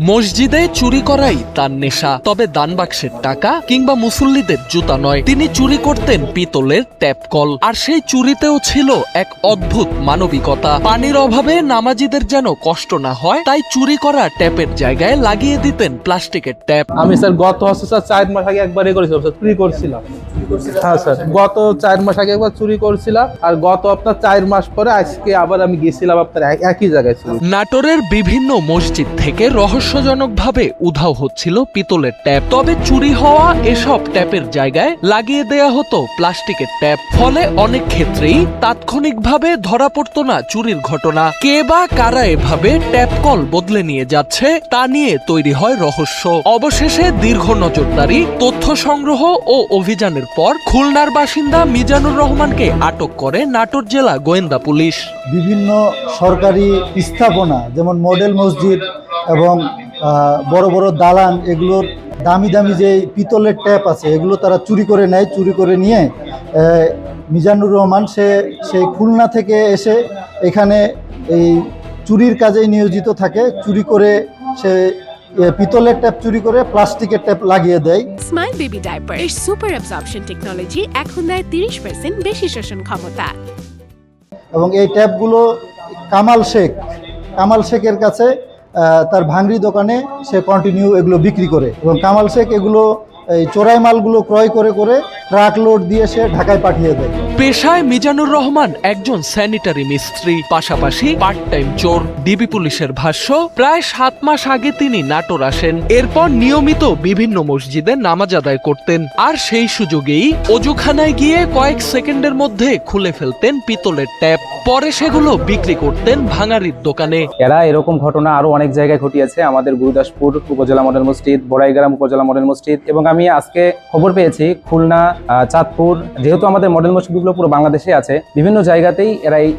মসজিদে চুরি করাই তার নেশা, তবে দান বাক্সের টাকা কিংবা মুসল্লিদের জুতা নয়। তিনি চুরি করতেন পিতলের ট্যাপ কল, আর সেই চুরিতেও ছিল এক অদ্ভুত মানবিকতা। পানির অভাবে নামাজিদের যেন কষ্ট না হয়, তাই চুরি করা ট্যাপের জায়গায় লাগিয়ে দিতেন প্লাস্টিকের ট্যাপ। আমি স্যার গত 4 মাস আগে একবার চুরি করছিলাম। হ্যাঁ স্যার, গত 4 মাস আগে একবার চুরি করছিলাম, আর গত আপনার 4 মাস পরে আজকে আবার আমি গেছিলাম আপনার একই জায়গায়। নাটোরের বিভিন্ন মসজিদ থেকে রহস্যজনকভাবে উধাও হচ্ছিল পিতলের ট্যাপ, তবে চুরি হওয়া এসব ট্যাপের জায়গায় লাগিয়ে দেয়া হতো প্লাস্টিকের ট্যাপ। ফলে অনেক ক্ষেত্রেই তাৎক্ষণিকভাবে ধরা পড়তো না চুরির ঘটনা। কে বা কারা এভাবে ট্যাপ কল বদলে নিয়ে যাচ্ছে তা নিয়ে তৈরি হয় রহস্য। অবশেষে দীর্ঘ নজরদারি, তথ্য সংগ্রহ ও অভিযানের পর খুলনার বাসিন্দা মিজানুর রহমানকে আটক করে নাটোর জেলা গোয়েন্দা পুলিশ। বিভিন্ন সরকারি স্থাপনা যেমন মডেল মসজিদ এবং বড় বড় দালান, এগুলোর দামি দামি যে পিতলের ট্যাপ আছে এগুলো তারা চুরি করে নেয়। চুরি করে নিয়ে মিজানুর রহমান সেই খুলনা থেকে এসে এখানে এই চুরির কাজেই নিয়োজিত থাকে। চুরি করে সে পিতলের ট্যাপ চুরি করে প্লাস্টিকের ট্যাপ লাগিয়ে দেয়। স্মাইল বেবি ডাইপার এর সুপার অ্যাবজর্পশন টেকনোলজি এখন দেয় 30% বেশি শোষণ ক্ষমতা। এবং এই ট্যাপগুলো কামাল শেখের কাছে তার ভাঙড়ি দোকানে সে কন্টিনিউ এগুলো বিক্রি করে, এবং কামাল শেখ এগুলো এই চোরাই মালগুলো ক্রয় করে ট্রাক লোড দিয়ে সে ঢাকায় পাঠিয়ে দেয়। পেশায় মিজানুর রহমান একজন স্যানিটারি মিস্ত্রি, পাশাপাশি পার্ট টাইম চোর। ডিবি পুলিশের ভাষ্য, প্রায় 7 মাস আগে তিনি নাটোর আসেন। এরপর নিয়মিত বিভিন্ন মসজিদে নামাজ আদায় করতেন, আর সেই সুযোগেই অজুখানায় গিয়ে কয়েক সেকেন্ডের মধ্যে খুলে ফেলতেন পিতলের ট্যাপ। পরে সেগুলো বিক্রি করতেন ভাঙারির দোকানে। এরা এরকম ঘটনা আরো অনেক জায়গায় ঘটিয়েছে, আমাদের গুরুদাসপুর উপজেলা মডেল মসজিদ, বড়াইগ্রাম উপজেলা মডেল মসজিদ, এবং আমি আজকে খবর পেয়েছি খুলনা, চাঁদপুর, যেহেতু আমাদের মডেল মসজিদগুলো পুরো বাংলাদেশে আছে, বিভিন্ন জায়গাতেই এরা এই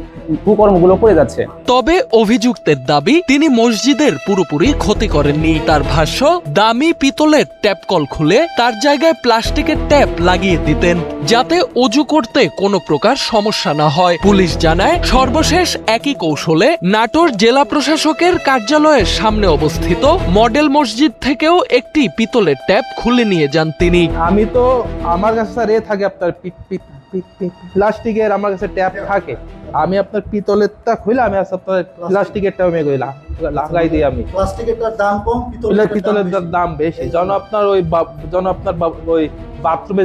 কুকর্মগুলো করে যাচ্ছে। তবে অভিযুক্তের দাবি, তিনি মসজিদের পুরোপুরি ক্ষতি করেননি। তার ভাষ্য, দামি পিতলের ট্যাপ কল খুলে তার জায়গায় প্লাস্টিকের ট্যাপ লাগিয়ে দিতেন, যাতে অজু করতে কোনো প্রকার সমস্যা না হয়। পুলিশ জানায়, সর্বশেষ একই কৌশলে নাটোর জেলা প্রশাসকের কার্যালয়ের সামনে অবস্থিত মডেল মসজিদ থেকেও একটি পিতলের ট্যাপ খুলে নিয়ে যান তিনি। আমি তো আমার কাছে স্যার থাকে আপনার প্লাস্টিকের আমার কাছে ট্যাপ থাকে। আমি আপনার পিতলেরটা খুলে আমি আপনার প্লাস্টিকের ট্যাপ লাগাই দিই। আমি প্লাস্টিকেরটার দাম কম, পিতলের দাম বেশি। যেন আপনার ওই বাথরুমে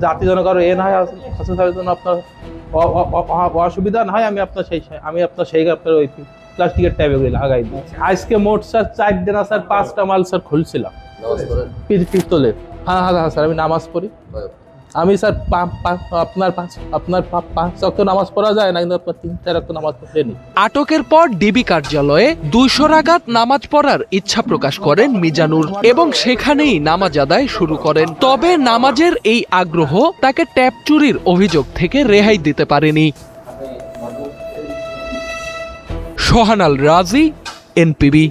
জাতি যেন কারো এ না হয়, জন্য আপনার অসুবিধা না হয়, আমি আপনার সেই আপনার ওই প্লাস্টিকের ট্যাপ এগুলি লাগাই দিই। আজকে মোট স্যার 4 দিন স্যার 5টা মাল স্যার খুলছিলাম পিতলের। হ্যাঁ স্যার, আমি নামাজ পড়ি। আমি স্যার আপনার 5 ওয়াক্ত নামাজ পড়া যায় না, কিন্তু আপনার 3-4 ওয়াক্ত নামাজ পড়েনি। আটকের পর ডিবি কার্যালয়ে 200 রাকাত নামাজ পড়ার ইচ্ছা প্রকাশ করেন মিজানুর, এবং সেখানেই নামাজ আদায় শুরু করেন। তবে নামাজের এই আগ্রহ তাকে ট্যাপ চুরির অভিযোগ থেকে রেহাই দিতে পারেনি। সোহানাল রাজি, এনপিবি।